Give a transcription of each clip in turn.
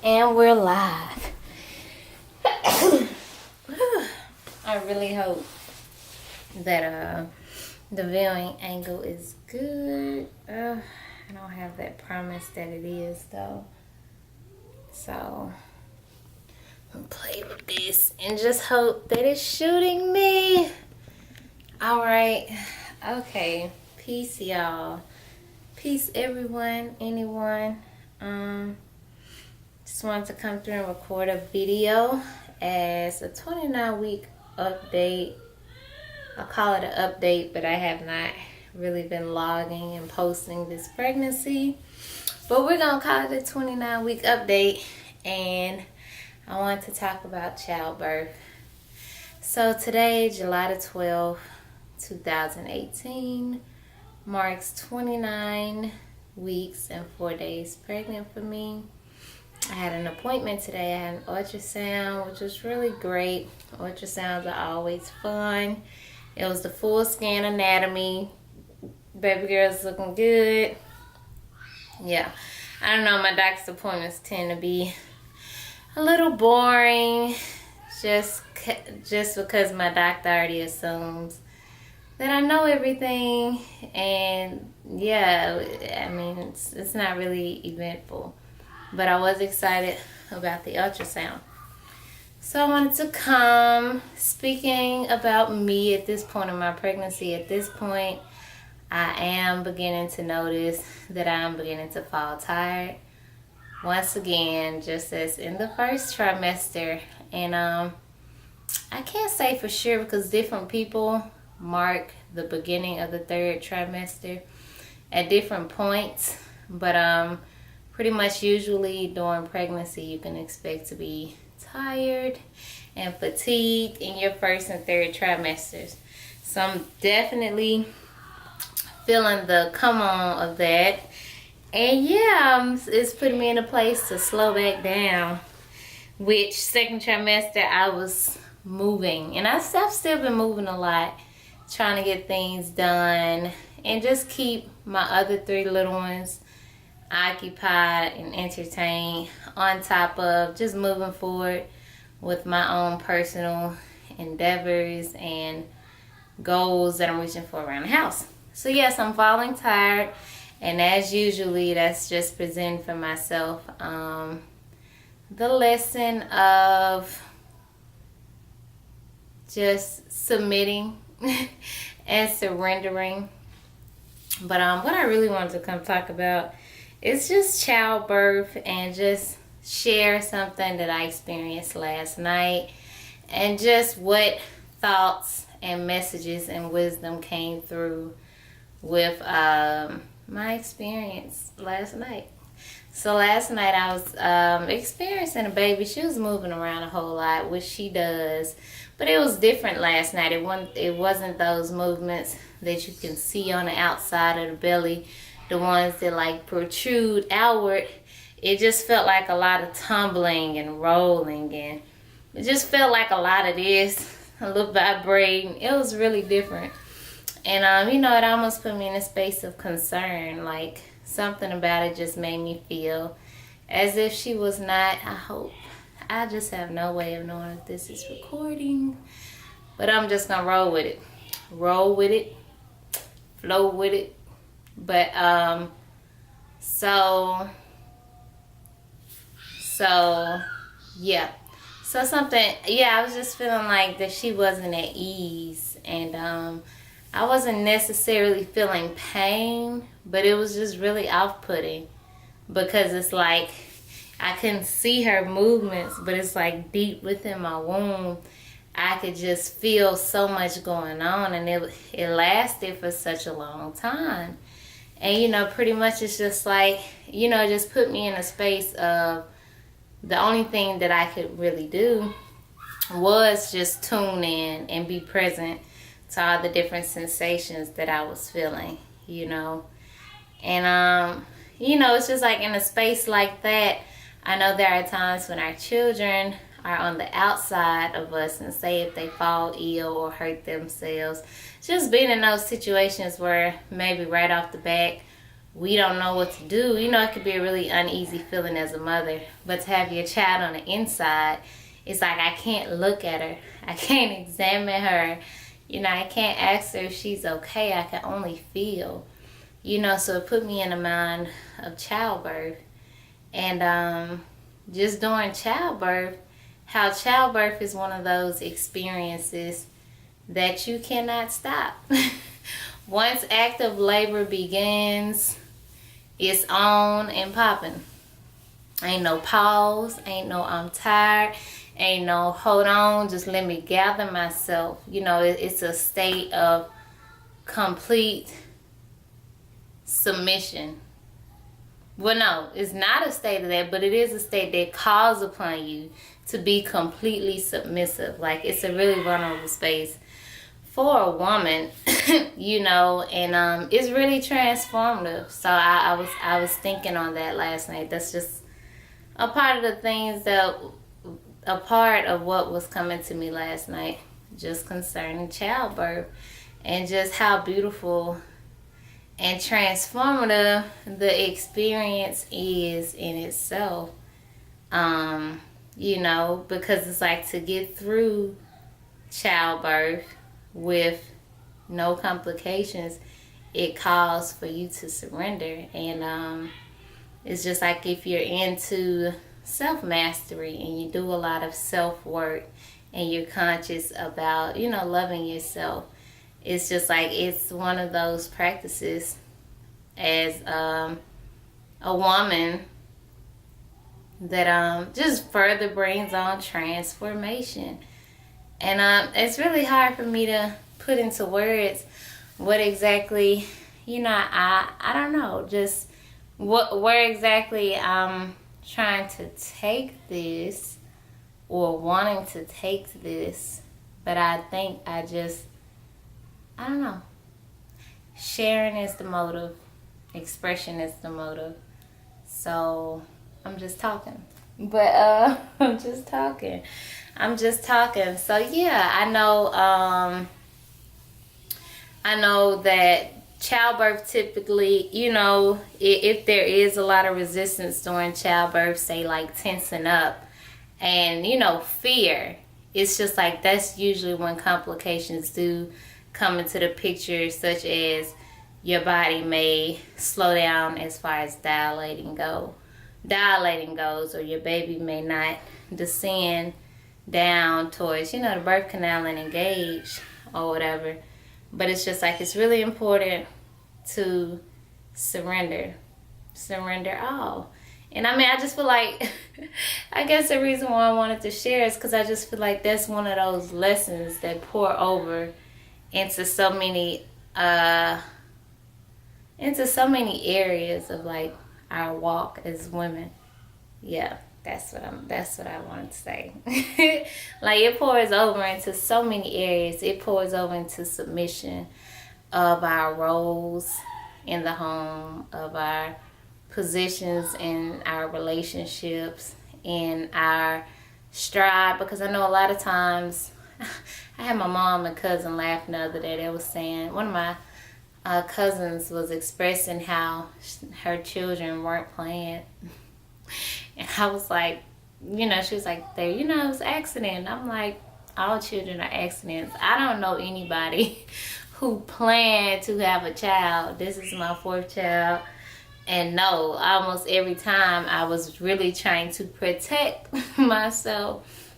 And we're live. I really hope that the viewing angle is good. I don't have that promise that it is though. So I'm gonna play with this and just hope that it's shooting me. Alright. Okay. Peace, y'all. Peace, everyone, anyone. Just wanted to come through and record a video as a 29-week update. I'll call it an update, but I have not really been logging and posting this pregnancy. But we're going to call it a 29-week update, and I want to talk about childbirth. So today, July the 12th, 2018, marks 29 weeks and 4 days pregnant for me. I had an appointment today. I had an ultrasound, which was really great. Ultrasounds are always fun. It was the full scan anatomy. Baby girl's looking good. Yeah. I don't know, my doctor's appointments tend to be a little boring. Just because my doctor already assumes that I know everything. And yeah, I mean, it's not really eventful. But I was excited about the ultrasound. So I wanted to come speaking about me at this point in my pregnancy. At this point, I am beginning to notice that I'm beginning to fall tired. Once again, just as in the first trimester. And I can't say for sure because different people mark the beginning of the third trimester at different points. But pretty much usually during pregnancy you can expect to be tired and fatigued in your first and third trimesters. So I'm definitely feeling the come on of that. And yeah, it's putting me in a place to slow back down. Which second trimester I was moving. And I've still been moving a lot. Trying to get things done. And just keep my other three little ones occupied and entertained, on top of just moving forward with my own personal endeavors and goals that I'm reaching for around the house. So yes, I'm falling tired, and as usually that's just presenting for myself the lesson of just submitting and surrendering. But what I really wanted to come talk about, it's just childbirth and just share something that I experienced last night and just what thoughts and messages and wisdom came through with my experience last night. So last night I was experiencing a baby. She was moving around a whole lot, which she does. But it was different last night. It wasn't those movements that you can see on the outside of the belly, the ones that like protrude outward. It just felt like a lot of tumbling and rolling, and it just felt like a lot of this, a little vibrating. It was really different. And you know, it almost put me in a space of concern. Like something about it just made me feel as if she was not, I hope. I just have no way of knowing if this is recording, but I'm just gonna roll with it. Roll with it, flow with it. But so yeah, so something, yeah, I was just feeling like that she wasn't at ease, and I wasn't necessarily feeling pain, but it was just really off-putting because it's like I couldn't see her movements, but it's like deep within my womb I could just feel so much going on, and it lasted for such a long time. And, you know, pretty much it's just like, you know, just put me in a space of the only thing that I could really do was just tune in and be present to all the different sensations that I was feeling, you know. And, you know, it's just like in a space like that, I know there are times when our children are on the outside of us, and say if they fall ill or hurt themselves, just being in those situations where maybe right off the bat we don't know what to do. You know, it could be a really uneasy feeling as a mother. But to have your child on the inside, it's like I can't look at her. I can't examine her. You know, I can't ask her if she's okay. I can only feel. You know, so it put me in the mind of childbirth. And just during childbirth, how childbirth is one of those experiences that you cannot stop. Once active labor begins, it's on and popping. Ain't no pause, ain't no I'm tired, ain't no hold on, just let me gather myself. You know, it's a state of complete submission. Well, no, it's not a state of that, but it is a state that calls upon you to be completely submissive. Like, it's a really vulnerable space for a woman, you know, and it's really transformative. So I was thinking on that last night. That's just a part of the things that, a part of what was coming to me last night, just concerning childbirth and just how beautiful and transformative the experience is in itself. You know, because it's like, to get through childbirth with no complications, it calls for you to surrender. And it's just like, if you're into self-mastery and you do a lot of self-work and you're conscious about, you know, loving yourself, it's just like, it's one of those practices as a woman that just further brings on transformation. And it's really hard for me to put into words what exactly, you know, I don't know, just where exactly I'm trying to take this or wanting to take this. But I think I don't know. Sharing is the motive. Expression is the motive. So I'm just talking. But I'm just talking. So yeah, I know that childbirth typically, you know, if there is a lot of resistance during childbirth, say like tensing up and, you know, fear, it's just like, that's usually when complications do come into the picture, such as your body may slow down as far as dilating goes, or your baby may not descend down towards, you know, the birth canal and engage or whatever. But it's just like, it's really important to surrender all. And I mean, I just feel like, I guess the reason why I wanted to share is because I just feel like that's one of those lessons that pour over into so many areas of like our walk as women. Yeah, that's what I wanted to say. Like, it pours over into so many areas. It pours over into submission of our roles in the home, of our positions in our relationships, in our stride. Because I know a lot of times, I had my mom and cousin laughing the other day. They was saying, one of my cousins was expressing how her children weren't playing. And I was like, you know, she was like, it was an accident. I'm like, all children are accidents. I don't know anybody who planned to have a child. This is my 4th child. And no, almost every time I was really trying to protect myself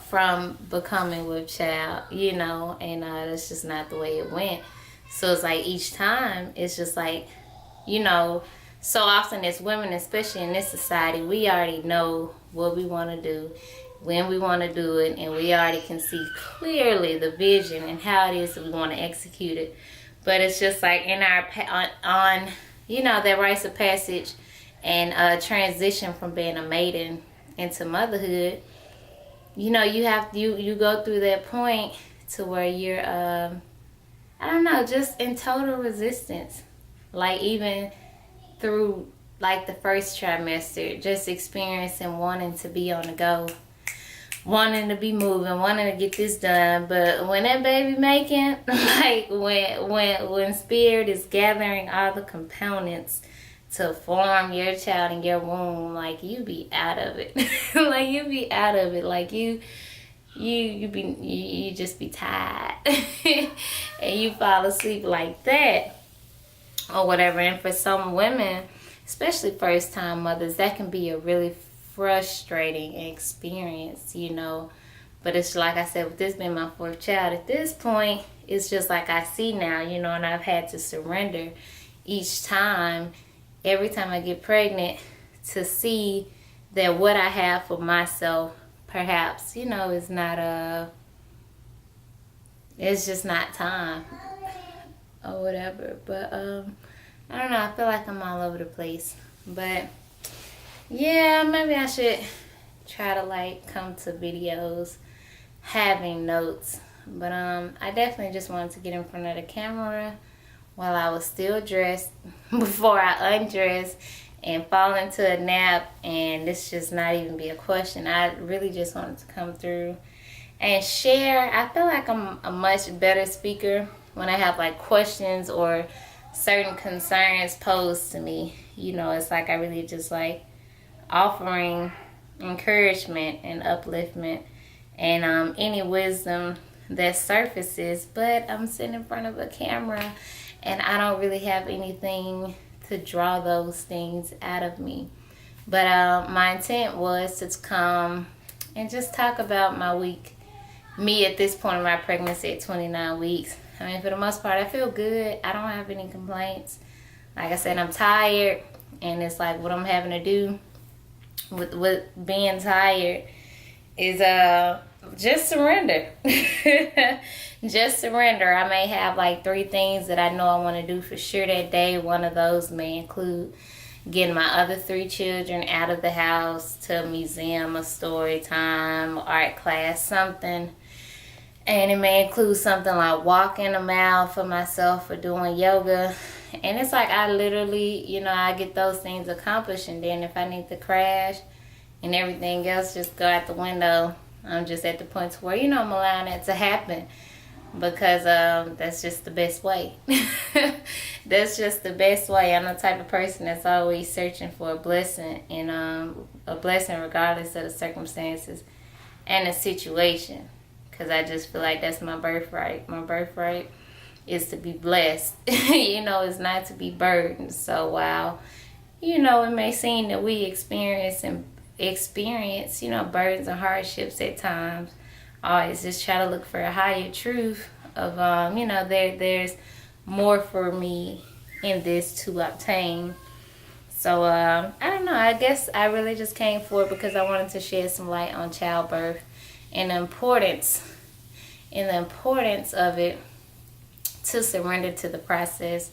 from becoming with child, you know, and that's just not the way it went. So it's like, each time, it's just like, you know, so often as women, especially in this society, we already know what we want to do, when we want to do it, and we already can see clearly the vision and how it is that we want to execute it. But it's just like, in our on you know, that rites of passage and transition from being a maiden into motherhood, you know, you go through that point to where you're I don't know, just in total resistance. Like, even through like the first trimester, just experiencing wanting to be on the go. wanting to be moving, wanting to get this done. But when that baby making, like when spirit is gathering all the components to form your child in your womb, like you be out of it. Like you be out of it. Like you just be tired and you fall asleep like that or whatever. And for some women, especially first time mothers, that can be a really frustrating experience, you know. But it's like I said, with this being my fourth child, at this point it's just like I see now, you know, and I've had to surrender each time, every time I get pregnant, to see that what I have for myself perhaps, you know, is not it's just not time or whatever. But I don't know, I feel like I'm all over the place. But yeah, maybe I should try to like come to videos having notes. But I definitely just wanted to get in front of the camera while I was still dressed before I undressed and fall into a nap, and this just not even be a question. I really just wanted to come through and share. I feel like I'm a much better speaker when I have like questions or certain concerns posed to me. You know, it's like I really just like offering encouragement and upliftment and any wisdom that surfaces. But I'm sitting in front of a camera and I don't really have anything to draw those things out of me. But my intent was to come and just talk about my week, me at this point in my pregnancy at 29 weeks. I mean, for the most part, I feel good. I don't have any complaints. Like I said, I'm tired, and it's like what I'm having to do with being tired is just surrender. Just surrender. I may have like 3 things that I know I want to do for sure that day. One of those may include getting my other 3 children out of the house to a museum, a story time, art class, something. And it may include something like walking a mile for myself or doing yoga. And it's like I literally, you know, I get those things accomplished, and then if I need to crash and everything else just go out the window, I'm just at the point where, you know, I'm allowing that to happen, because that's just the best way. That's just the best way. I'm the type of person that's always searching for a blessing, and a blessing regardless of the circumstances and the situation, because I just feel like that's my birthright. My birthright is to be blessed. You know, it's not to be burdened. So while, you know, it may seem that we experience, you know, burdens and hardships at times, always just try to look for a higher truth of, you know, there's more for me in this to obtain. So, I don't know. I guess I really just came forward because I wanted to shed some light on childbirth and the importance of it, to surrender to the process,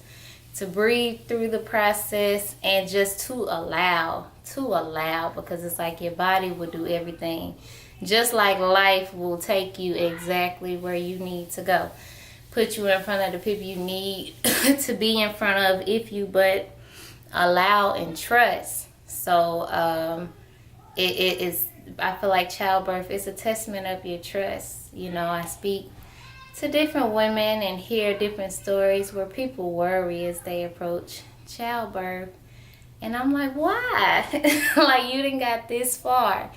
to breathe through the process, and just to allow, because it's like your body will do everything. Just like life will take you exactly where you need to go. Put you in front of the people you need to be in front of if you but allow and trust. So it is, I feel like childbirth is a testament of your trust. You know, I speak to different women and hear different stories where people worry as they approach childbirth. And I'm like, why? Like, you done got this far.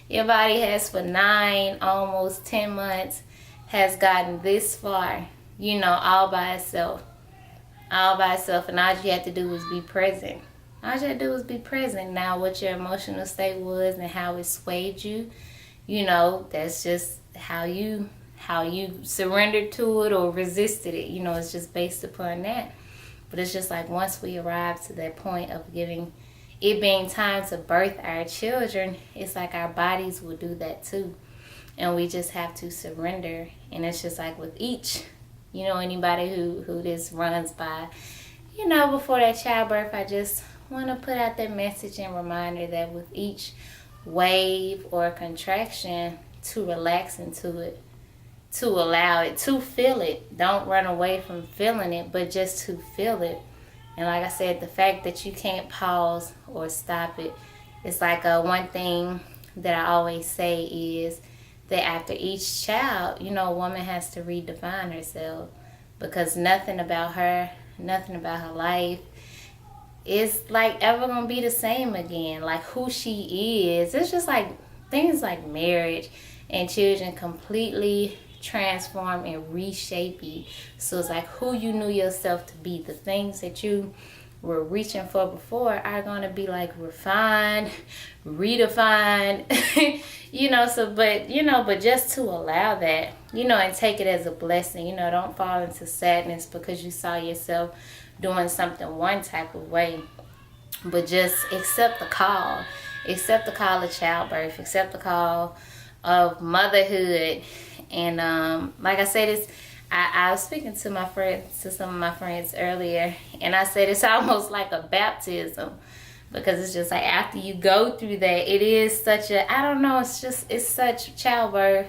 Your body has for 9, almost 10 months, has gotten this far, you know, all by itself. And all you have to do is be present. Now, what your emotional state was and how it swayed you, you know, that's just how you surrendered to it or resisted it. You know, it's just based upon that. But it's just like once we arrive to that point of it being time to birth our children, it's like our bodies will do that too. And we just have to surrender. And it's just like with each, you know, anybody who this runs by, you know, before that childbirth, I just want to put out that message and reminder that with each wave or contraction, to relax into it, to allow it, to feel it. Don't run away from feeling it, but just to feel it. And like I said, the fact that you can't pause or stop it, it's like one thing that I always say is that after each child, you know, a woman has to redefine herself, because nothing about her life is like ever gonna be the same again. Like who she is, it's just like things like marriage and children completely transform and reshape you. So it's like who you knew yourself to be, the things that you were reaching for before are gonna be like refined, redefined, but just to allow that, and take it as a blessing. Don't fall into sadness because you saw yourself doing something one type of way, but just accept the call. Accept the call of childbirth. Accept the call of motherhood. And like I said, I was speaking to some of my friends earlier, and I said it's almost like a baptism, because it's just like after you go through that, it is such it's such childbirth.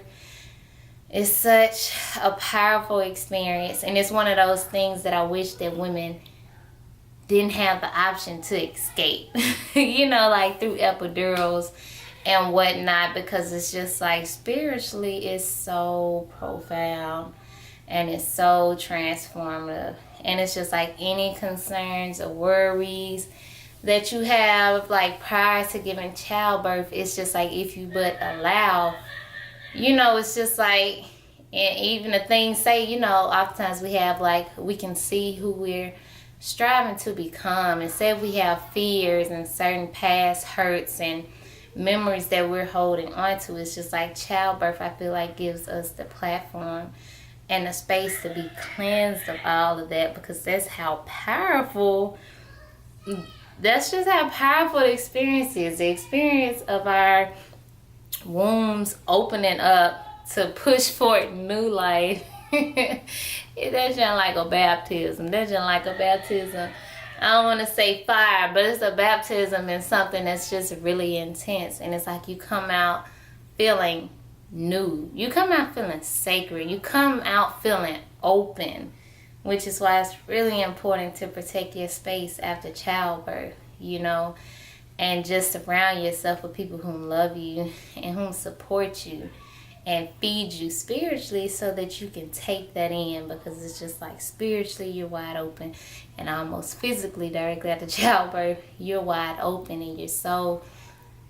It's such a powerful experience, and it's one of those things that I wish that women didn't have the option to escape, like through epidurals and whatnot, because it's just like spiritually it's so profound and it's so transformative. And it's just like any concerns or worries that you have like prior to giving childbirth, it's just like if you but allow, it's just like, and even the things say, oftentimes we can see who we're striving to become, and say if we have fears and certain past hurts and memories that we're holding on to, it's just like childbirth, I feel like, gives us the platform and the space to be cleansed of all of that, because that's just how powerful the experience is. The experience of our wombs opening up to push forward new life. That's just like a baptism. I don't want to say fire, but it's a baptism in something that's just really intense. And it's like you come out feeling new. You come out feeling sacred. You come out feeling open, which is why it's really important to protect your space after childbirth, and just surround yourself with people who love you and whom support you and feed you spiritually, so that you can take that in, because it's just like spiritually you're wide open, and almost physically directly after childbirth you're wide open, and you're so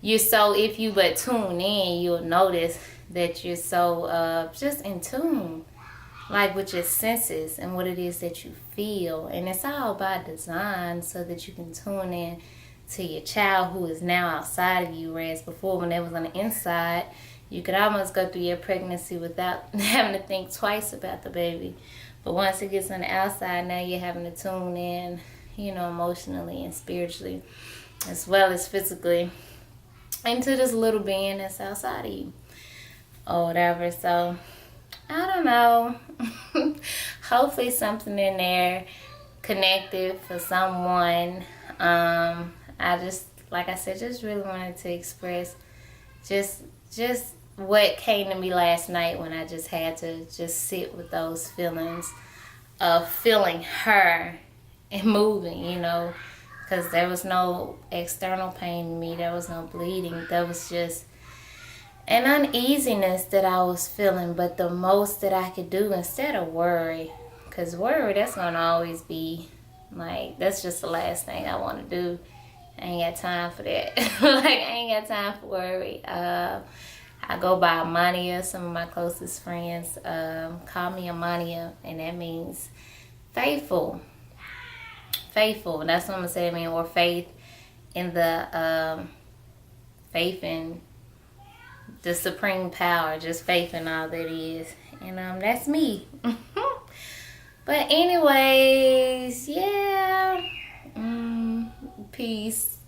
if you but tune in, you'll notice that you're so just in tune, like with your senses and what it is that you feel. And it's all by design, so that you can tune in to your child who is now outside of you, whereas before, when they was on the inside, you could almost go through your pregnancy without having to think twice about the baby. But once it gets on the outside, now you're having to tune in, emotionally and spiritually, as well as physically, into this little being that's outside of you, or whatever. So, I don't know. Hopefully something in there connected for someone. I just, like I said, just really wanted to express just what came to me last night, when I just had to just sit with those feelings of feeling her and moving, because there was no external pain in me. There was no bleeding. There was just an uneasiness that I was feeling. But the most that I could do, instead of worry, because worry, that's going to always be, like, that's just the last thing I want to do. I ain't got time for that. I ain't got time for worry. I go by Amania. Some of my closest friends call me Amania, and that means faithful. Faithful. And that's what I'm going to say. Or faith in faith in the supreme power. Just faith in all that is. And that's me. But anyways, yeah. Peace.